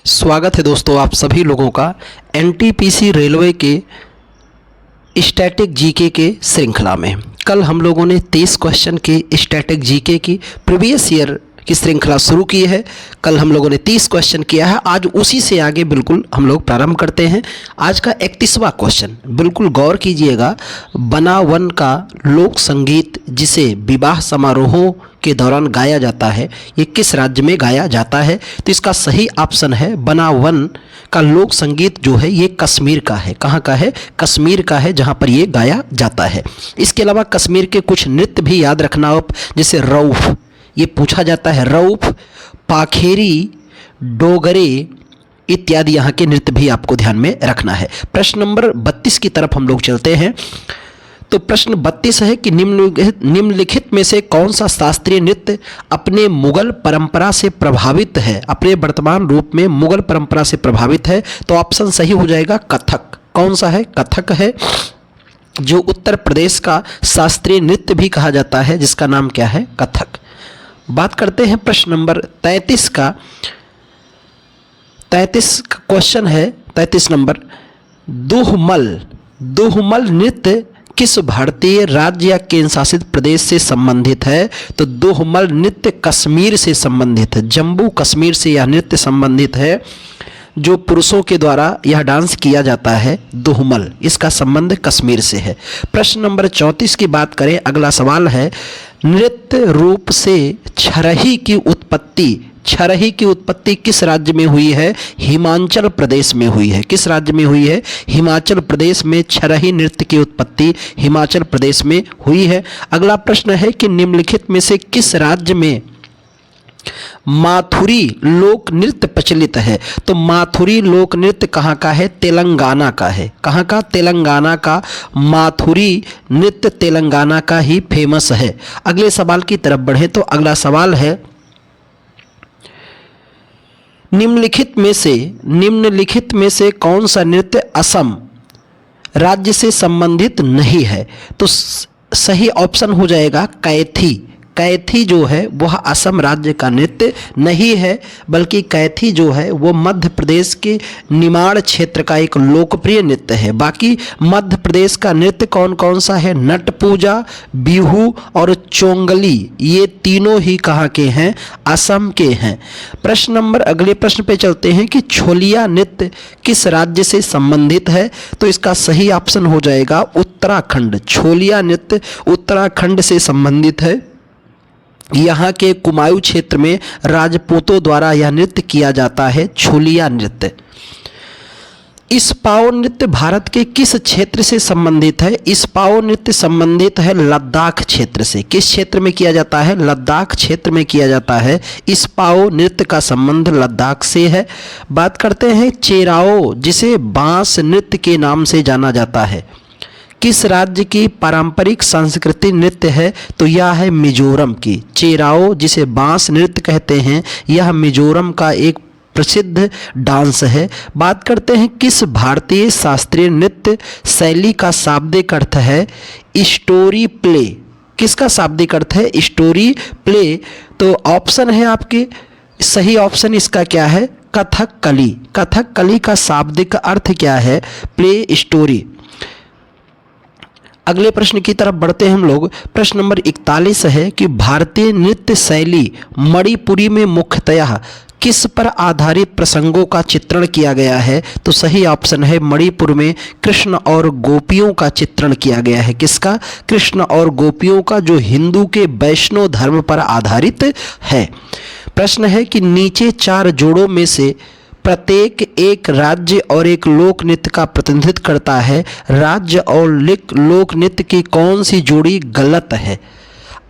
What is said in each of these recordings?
स्वागत है दोस्तों आप सभी लोगों का एनटीपीसी रेलवे के स्टैटिक जीके के श्रृंखला में। कल हम लोगों ने 30 क्वेश्चन के स्टैटिक जीके की प्रीवियस ईयर की श्रृंखला शुरू की है। कल हम लोगों ने 30 क्वेश्चन किया है। आज उसी से आगे बिल्कुल हम लोग प्रारंभ करते हैं। आज का 31वां क्वेश्चन, बिल्कुल गौर कीजिएगा। बना वन का लोक संगीत जिसे विवाह समारोहों के दौरान गाया जाता है, ये किस राज्य में गाया जाता है? तो इसका सही ऑप्शन है बना वन का लोक संगीत जो है ये कश्मीर का है। कहाँ का है? कश्मीर का है, जहाँ पर ये गाया जाता है। इसके अलावा कश्मीर के कुछ नृत्य भी याद रखना आप, जैसे रऊफ, ये पूछा जाता है। रऊफ, पाखेरी, डोगरे इत्यादि यहाँ के नृत्य भी आपको ध्यान में रखना है। प्रश्न नंबर 32 की तरफ हम लोग चलते हैं। तो प्रश्न 32 है कि निम्नलिखित में से कौन सा शास्त्रीय नृत्य अपने मुगल परंपरा से प्रभावित है, अपने वर्तमान रूप में मुगल परंपरा से प्रभावित है? तो ऑप्शन सही हो जाएगा कथक। कौन सा है? कथक है, जो उत्तर प्रदेश का शास्त्रीय नृत्य भी कहा जाता है, जिसका नाम क्या है? कथक। बात करते हैं प्रश्न नंबर 33 का। 33 का क्वेश्चन है, 33 नंबर, दोहमल नृत्य किस भारतीय राज्य या केंद्र शासित प्रदेश से संबंधित है? तो दोहमल नृत्य कश्मीर से संबंधित है। जम्मू कश्मीर से यह नृत्य संबंधित है, जो पुरुषों के द्वारा यह डांस किया जाता है दोहमल, इसका संबंध कश्मीर से है। प्रश्न नंबर 34 की बात करें, अगला सवाल है, नृत्य रूप से छरही की उत्पत्ति किस राज्य में हुई है? हिमाचल प्रदेश में हुई है। किस राज्य में हुई है? हिमाचल प्रदेश में छरही नृत्य की उत्पत्ति हिमाचल प्रदेश में हुई है। अगला प्रश्न है कि निम्नलिखित में से किस राज्य में माथुरी लोक नृत्य प्रचलित है? तो माथुरी लोक नृत्य कहाँ का है? तेलंगाना का है। कहाँ का? तेलंगाना का। माथुरी नृत्य तेलंगाना का ही फेमस है। अगले सवाल की तरफ बढ़े तो अगला सवाल है, निम्नलिखित में से कौन सा नृत्य असम राज्य से संबंधित नहीं है? तो सही ऑप्शन हो जाएगा कैथी। कैथी जो है वह असम राज्य का नृत्य नहीं है, बल्कि कैथी जो है वो मध्य प्रदेश के निमाड़ क्षेत्र का एक लोकप्रिय नृत्य है। बाकी मध्य प्रदेश का नृत्य कौन कौन सा है? नट पूजा, बिहू और चोंगली, ये तीनों ही कहाँ के हैं? असम के हैं। प्रश्न नंबर अगले प्रश्न पे चलते हैं कि छोलिया नृत्य किस राज्य से संबंधित है? तो इसका सही ऑप्शन हो जाएगा उत्तराखंड। छोलिया नृत्य उत्तराखंड से संबंधित है। यहाँ के कुमाऊं क्षेत्र में राजपूतों द्वारा यह नृत्य किया जाता है, छोलिया नृत्य। इस्पाओ नृत्य भारत के किस क्षेत्र से संबंधित है? इस्पाओ नृत्य संबंधित है लद्दाख क्षेत्र से। किस क्षेत्र में किया जाता है? लद्दाख क्षेत्र में किया जाता है। इस्पाओ नृत्य का संबंध लद्दाख से है। बात करते हैं चेराओ, जिसे बांस नृत्य के नाम से जाना जाता है, किस राज्य की पारंपरिक संस्कृति नृत्य है? तो यह है मिजोरम की। चेराओ, जिसे बांस नृत्य कहते हैं, यह मिजोरम का एक प्रसिद्ध डांस है। बात करते हैं किस भारतीय शास्त्रीय नृत्य शैली का शाब्दिक अर्थ है स्टोरी प्ले? किसका शाब्दिक अर्थ है? Story play. तो ऑप्शन है आपके, सही ऑप्शन इसका क्या है? कथकली। कथकली का शाब्दिक अर्थ क्या है? Play story. अगले प्रश्न की तरफ बढ़ते हैं हम लोग। प्रश्न नंबर 41 है कि भारतीय नृत्य शैली मणिपुरी में मुख्यतः किस पर आधारित प्रसंगों का चित्रण किया गया है? तो सही ऑप्शन है मणिपुर में कृष्ण और गोपियों का चित्रण किया गया है। किसका? कृष्ण और गोपियों का, जो हिंदू के वैष्णव धर्म पर आधारित है। प्रश्न है कि नीचे 4 जोड़ों में से प्रत्येक एक राज्य और एक लोक नृत्य का प्रतिनिधित्व करता है। राज्य और लोक नृत्य की कौन सी जोड़ी गलत है?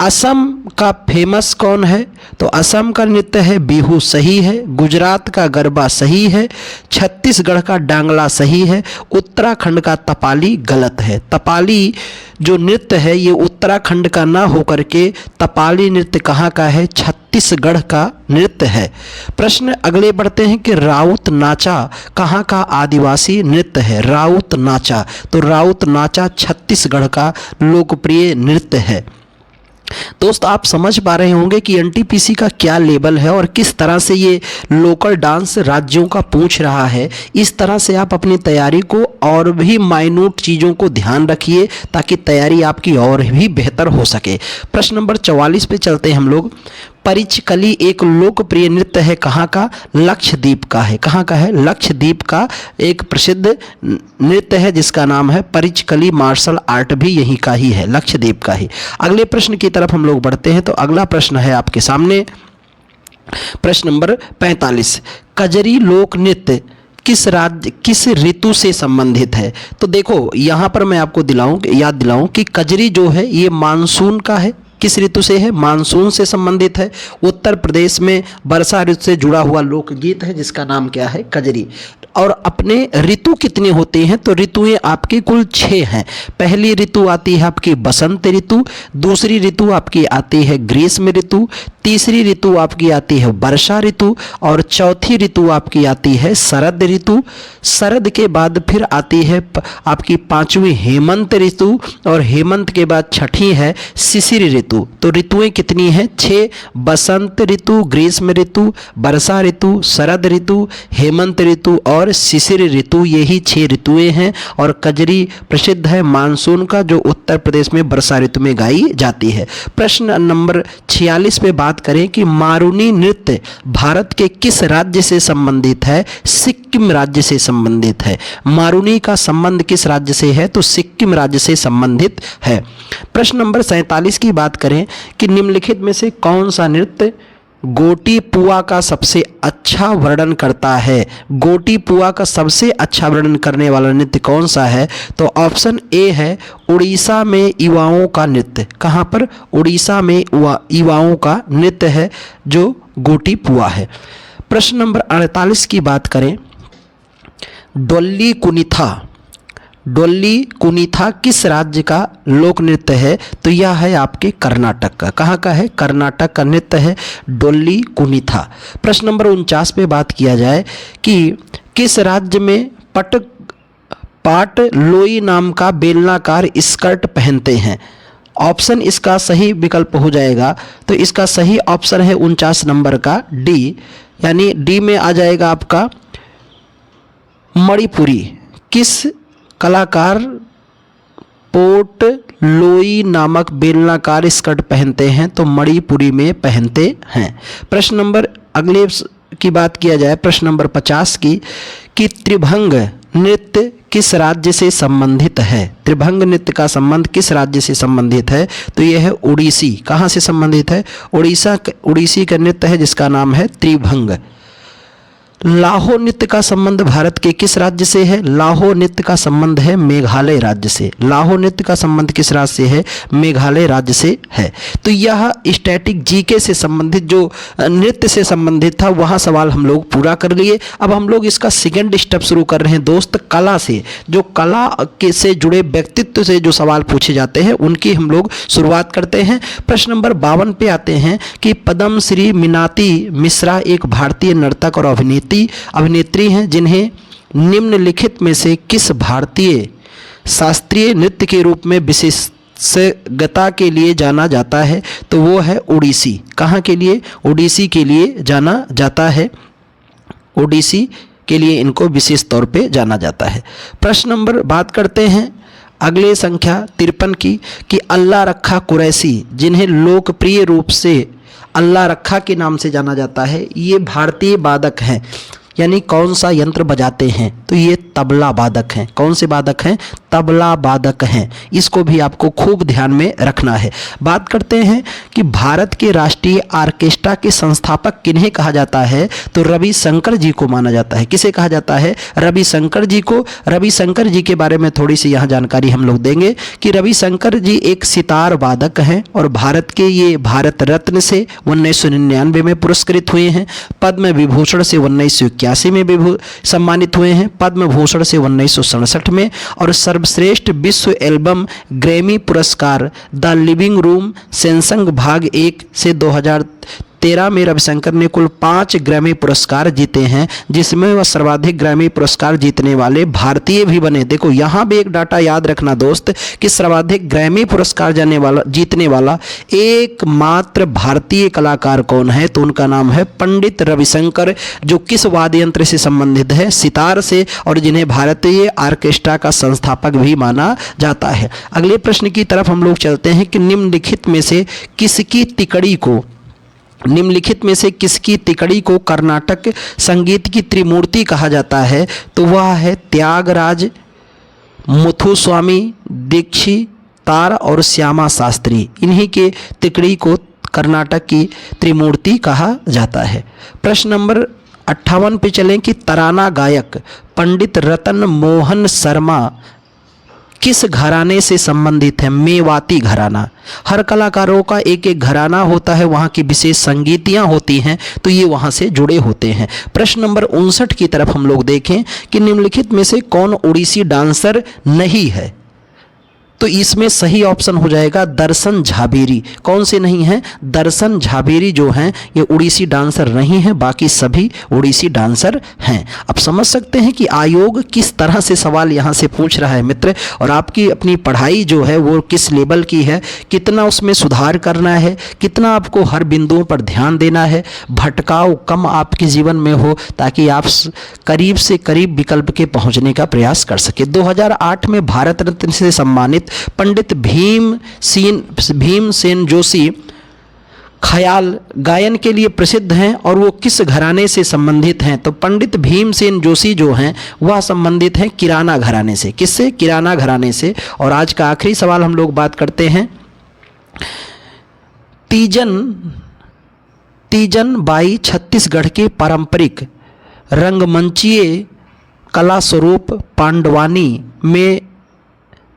असम का फेमस कौन है? तो असम का नृत्य है बिहू, सही है। गुजरात का गरबा सही है। छत्तीसगढ़ का डांगला सही है। उत्तराखंड का तपाली गलत है। तपाली जो नृत्य है ये उत्तराखंड का ना होकर के तपाली नृत्य कहाँ का है? छत्तीसगढ़ का नृत्य है। प्रश्न अगले बढ़ते हैं कि राउत नाचा कहाँ का आदिवासी नृत्य है? राउत नाचा, तो राउत नाचा छत्तीसगढ़ का लोकप्रिय नृत्य है। दोस्त आप समझ पा रहे होंगे कि एनटीपीसी का क्या लेवल है और किस तरह से ये लोकल डांस राज्यों का पूछ रहा है। इस तरह से आप अपनी तैयारी को और भी माइन्यूट चीज़ों को ध्यान रखिए ताकि तैयारी आपकी और भी बेहतर हो सके। प्रश्न नंबर 44 पे चलते हैं हम लोग। परिचकली एक लोकप्रिय नृत्य है कहाँ का? लक्षद्वीप का है। कहाँ का है? लक्षद्वीप का एक प्रसिद्ध नृत्य है जिसका नाम है परिचकली। मार्शल आर्ट भी यहीं का ही है, लक्षद्वीप का ही। अगले प्रश्न की तरफ हम लोग बढ़ते हैं। तो अगला प्रश्न है आपके सामने, प्रश्न नंबर 45। कजरी लोक नृत्य किस ऋतु से संबंधित है? तो देखो यहाँ पर मैं आपको याद दिलाऊं कि कजरी जो है ये मानसून का है। किस ऋतु से है? मानसून से संबंधित है। उत्तर प्रदेश में वर्षा ऋतु से जुड़ा हुआ लोकगीत है जिसका नाम क्या है? कजरी। और अपने ऋतु कितने होते हैं? तो ऋतुएं आपकी कुल 6 हैं। पहली ऋतु आती है आपकी बसंत ऋतु, दूसरी ऋतु आपकी आती है ग्रीष्म ऋतु, तीसरी ऋतु आपकी आती है वर्षा ऋतु और चौथी ऋतु आपकी आती है शरद ऋतु। शरद के बाद फिर आती है आपकी 5वीं हेमंत ऋतु और हेमंत के बाद छठी है शिशिर ऋतु। तो ऋतुएं कितनी हैं? 6। बसंत ऋतु, ग्रीष्म ऋतु, वर्षा ऋतु, शरद ऋतु, हेमंत ऋतु और शिशिर ऋतु, यही 6 ऋतुएं हैं। और कजरी प्रसिद्ध है मानसून का जो उत्तर प्रदेश में वर्षा ऋतु में गाई जाती है। प्रश्न नंबर 46 पे बात करें कि मारूनी नृत्य भारत के किस राज्य से संबंधित है? सिक्किम राज्य से संबंधित है। मारूनी का संबंध किस राज्य से है? तो सिक्किम राज्य से संबंधित है। प्रश्न नंबर 47 की बात करें कि निम्नलिखित में से कौन सा नृत्य गोटी पुआ का सबसे अच्छा वर्णन करता है? गोटी पुआ का सबसे अच्छा वर्णन करने वाला नृत्य कौन सा है? तो ऑप्शन ए है उड़ीसा में युवाओं का नृत्य। कहाँ पर? उड़ीसा में युवाओं का नृत्य है जो गोटी पुआ है। प्रश्न नंबर 48 की बात करें, डोली कुनीथा किस राज्य का लोक नृत्य है? तो यह है आपके कर्नाटक का। कहाँ का है? कर्नाटक का नृत्य है डोली कुनीथा। प्रश्न नंबर 49 पे बात किया जाए कि किस राज्य में पाट लोई नाम का बेलनाकार स्कर्ट पहनते हैं? ऑप्शन इसका सही विकल्प हो जाएगा। तो इसका सही ऑप्शन है 49 नंबर का डी, यानी डी में आ जाएगा आपका मणिपुरी। किस कलाकार पोट लोई नामक बेलनाकार स्कर्ट पहनते हैं? तो मणिपुरी में पहनते हैं। प्रश्न नंबर अगले की बात किया जाए, प्रश्न नंबर 50 की कि त्रिभंग नृत्य किस राज्य से संबंधित है? त्रिभंग नृत्य का संबंध किस राज्य से संबंधित है? तो यह है उड़ीसी। कहाँ से संबंधित है? उड़ीसी का नृत्य है जिसका नाम है त्रिभंग। लाहो नृत्य का संबंध भारत के किस राज्य से है? लाहो नृत्य का संबंध है मेघालय राज्य से। लाहो नृत्य का संबंध किस राज्य से है? मेघालय राज्य से है। तो यह स्टैटिक जीके से संबंधित जो नृत्य से संबंधित था वह सवाल हम लोग पूरा कर लिए। अब हम लोग इसका सेकेंड स्टेप शुरू कर रहे हैं दोस्त, कला से। जो कला के से जुड़े व्यक्तित्व से जो सवाल पूछे जाते हैं उनकी हम लोग शुरुआत करते हैं। प्रश्न नंबर 52 पे आते हैं कि पद्मश्री मीनाती मिश्रा एक भारतीय नर्तक और अभिनेत्री हैं जिन्हें निम्नलिखित में से किस भारतीय शास्त्रीय नृत्य के रूप में विशेषज्ञता के लिए जाना जाता है? तो वो है ओडिसी। कहाँ के लिए? ओडिसी के लिए जाना जाता है। ओडिसी के लिए इनको विशेष तौर पे जाना जाता है। प्रश्न नंबर बात करते हैं अगले संख्या 53 की कि अल्लाह रखा कुरैशी जिन्हें लोकप्रिय रूप से अल्लाह रखा के नाम से जाना जाता है, ये भारतीय वादक हैं। यानी कौन सा यंत्र बजाते हैं? तो ये तबला वादक हैं। कौन से वादक हैं? तबला वादक हैं। इसको भी आपको खूब ध्यान में रखना है। बात करते हैं कि भारत के राष्ट्रीय ऑर्केस्ट्रा के संस्थापक किन्हें कहा जाता है? तो रविशंकर जी को माना जाता है। किसे कहा जाता है? रविशंकर जी को। रविशंकर जी के बारे में थोड़ी सी यहाँ जानकारी हम लोग देंगे कि रविशंकर जी एक सितार वादक हैं और भारत के ये भारत रत्न से 1999 में पुरस्कृत हुए हैं। पद्म विभूषण से 1981 में सम्मानित हुए हैं। पद्म भूषण से 1967 में और सर्वश्रेष्ठ विश्व एल्बम ग्रैमी पुरस्कार द लिविंग रूम सैमसंग भाग 1 से 2013 2013 में रविशंकर ने कुल 5 ग्रैमी पुरस्कार जीते हैं, जिसमें वह सर्वाधिक ग्रैमी पुरस्कार जीतने वाले भारतीय भी बने। देखो यहाँ भी एक डाटा याद रखना दोस्त कि सर्वाधिक ग्रैमी पुरस्कार जीतने वाला एकमात्र भारतीय कलाकार कौन है, तो उनका नाम है पंडित रविशंकर, जो किस वाद्य यंत्र से संबंधित है, सितार से, और जिन्हें भारतीय ऑर्केस्ट्रा का संस्थापक भी माना जाता है। अगले प्रश्न की तरफ हम लोग चलते हैं कि निम्नलिखित में से किसकी तिकड़ी को कर्नाटक संगीत की त्रिमूर्ति कहा जाता है, तो वह है त्यागराज, मुथुस्वामी दीक्षित तार और श्यामा शास्त्री। इन्हीं के तिकड़ी को कर्नाटक की त्रिमूर्ति कहा जाता है। प्रश्न नंबर 58 पे चलें कि तराना गायक पंडित रतन मोहन शर्मा किस घराने से संबंधित है? मेवाती घराना। हर कलाकारों का एक एक घराना होता है, वहाँ की विशेष संगीतियाँ होती हैं, तो ये वहाँ से जुड़े होते हैं। प्रश्न नंबर 59 की तरफ हम लोग देखें कि निम्नलिखित में से कौन उड़ीसी डांसर नहीं है, तो इसमें सही ऑप्शन हो जाएगा दर्शन झाबेरी। कौन से नहीं हैं? दर्शन झाबेरी जो हैं ये उड़ीसी डांसर नहीं हैं, बाकी सभी उड़ीसी डांसर हैं। अब समझ सकते हैं कि आयोग किस तरह से सवाल यहाँ से पूछ रहा है मित्र, और आपकी अपनी पढ़ाई जो है वो किस लेवल की है, कितना उसमें सुधार करना है, कितना आपको हर बिंदुओं पर ध्यान देना है, भटकाव कम आपके जीवन में हो, ताकि आप करीब से करीब विकल्प के पहुँचने का प्रयास कर सके। 2008 में भारत रत्न से सम्मानित पंडित भीमसेन जोशी ख्याल गायन के लिए प्रसिद्ध हैं, और वो किस घराने से संबंधित हैं? तो पंडित भीमसेन जोशी जो हैं वह संबंधित हैं किराना घराने से। किससे? किराना घराने से। और आज का आखिरी सवाल हम लोग बात करते हैं तीजन बाई छत्तीसगढ़ के पारंपरिक रंगमंचीय कला स्वरूप पांडवानी में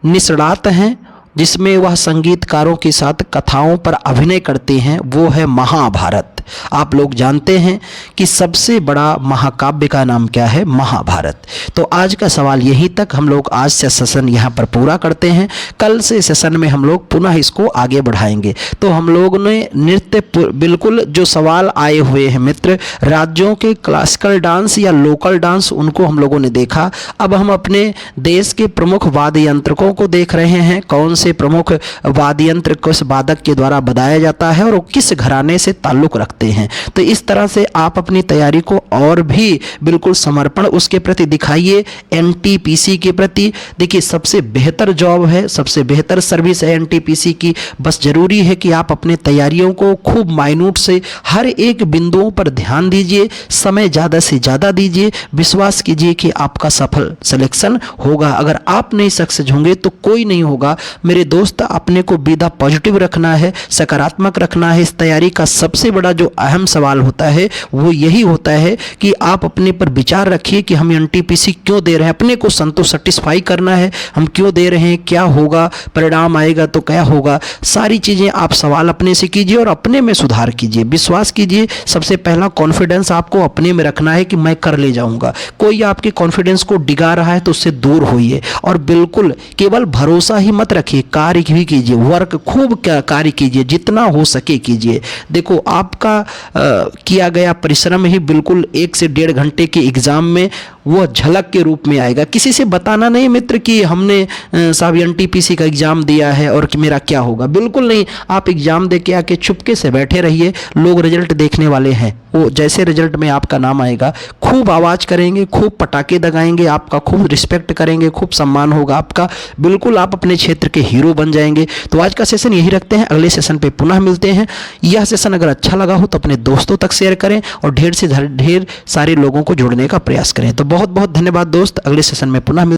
निष्णात हैं, जिसमें वह संगीतकारों के साथ कथाओं पर अभिनय करते हैं, वो है महाभारत। आप लोग जानते हैं कि सबसे बड़ा महाकाव्य का नाम क्या है? महाभारत। तो आज का सवाल यहीं तक, हम लोग आज से सेशन यहाँ पर पूरा करते हैं। कल से सेशन में हम लोग पुनः इसको आगे बढ़ाएंगे। तो हम लोग ने नृत्य बिल्कुल जो सवाल आए हुए हैं मित्र, राज्यों के क्लासिकल डांस या लोकल डांस, उनको हम लोगों ने देखा। अब हम अपने देश के प्रमुख वाद्य यंत्रकों को देख रहे हैं, कौन से प्रमुख वाद्य यंत्र किस वादक के द्वारा बजाया जाता है और वो किस घराने से ताल्लुक रखते हैं। तो इस तरह से आप अपनी तैयारी को और भी बिल्कुल समर्पण उसके प्रति दिखाइए, एनटीपीसी के प्रति। देखिए सबसे बेहतर जॉब है, सबसे बेहतर सर्विस है एनटीपीसी की। बस जरूरी है कि आप अपने तैयारियों को खूब माइन्यूट से हर एक बिंदुओं पर ध्यान दीजिए, समय ज़्यादा से ज़्यादा दीजिए, विश्वास कीजिए कि आपका सफल सिलेक्शन होगा। अगर आप नहीं सक्सेस होंगे तो कोई नहीं होगा मेरे दोस्त। अपने को विदा पॉजिटिव रखना है, सकारात्मक रखना है। इस तैयारी का सबसे बड़ा जो अहम सवाल होता है वो यही होता है कि आप अपने पर विचार रखिए कि हम एनटीपीसी क्यों दे रहे हैं, अपने को सेटिस्फाई करना है, हम क्यों दे रहे हैं, क्या होगा, परिणाम आएगा तो क्या होगा। सारी चीज़ें आप सवाल अपने से कीजिए और अपने में सुधार कीजिए, विश्वास कीजिए। सबसे पहला कॉन्फिडेंस आपको अपने में रखना है कि मैं कर ले जाऊंगा। कोई आपके कॉन्फिडेंस को डिगा रहा है तो उससे दूर होइए, और बिल्कुल केवल भरोसा ही मत रखिए, कार्य भी कीजिए, वर्क खूब कार्य कीजिए, जितना हो सके कीजिए। देखो आपका किया गया परिश्रम ही बिल्कुल 1 से 1.5 घंटे के एग्जाम में वो झलक के रूप में आएगा। किसी से बताना नहीं मित्र कि हमने साहब एनटीपीसी का एग्जाम दिया है और कि मेरा क्या होगा, बिल्कुल नहीं। आप एग्जाम दे के आके चुपके से बैठे रहिए, लोग रिजल्ट देखने वाले हैं। वो जैसे रिजल्ट में आपका नाम आएगा, खूब आवाज़ करेंगे, खूब पटाखे दगाएंगे, आपका खूब रिस्पेक्ट करेंगे, खूब सम्मान होगा आपका, बिल्कुल आप अपने क्षेत्र के हीरो बन जाएंगे। तो आज का सेशन यही रखते हैं, अगले सेशन पे पुनः मिलते हैं। यह सेशन अगर अच्छा लगा हो तो अपने दोस्तों तक शेयर करें और ढेर से ढेर सारे लोगों को जोड़ने का प्रयास करें। तो बहुत बहुत धन्यवाद दोस्त, अगले सेशन में पुनः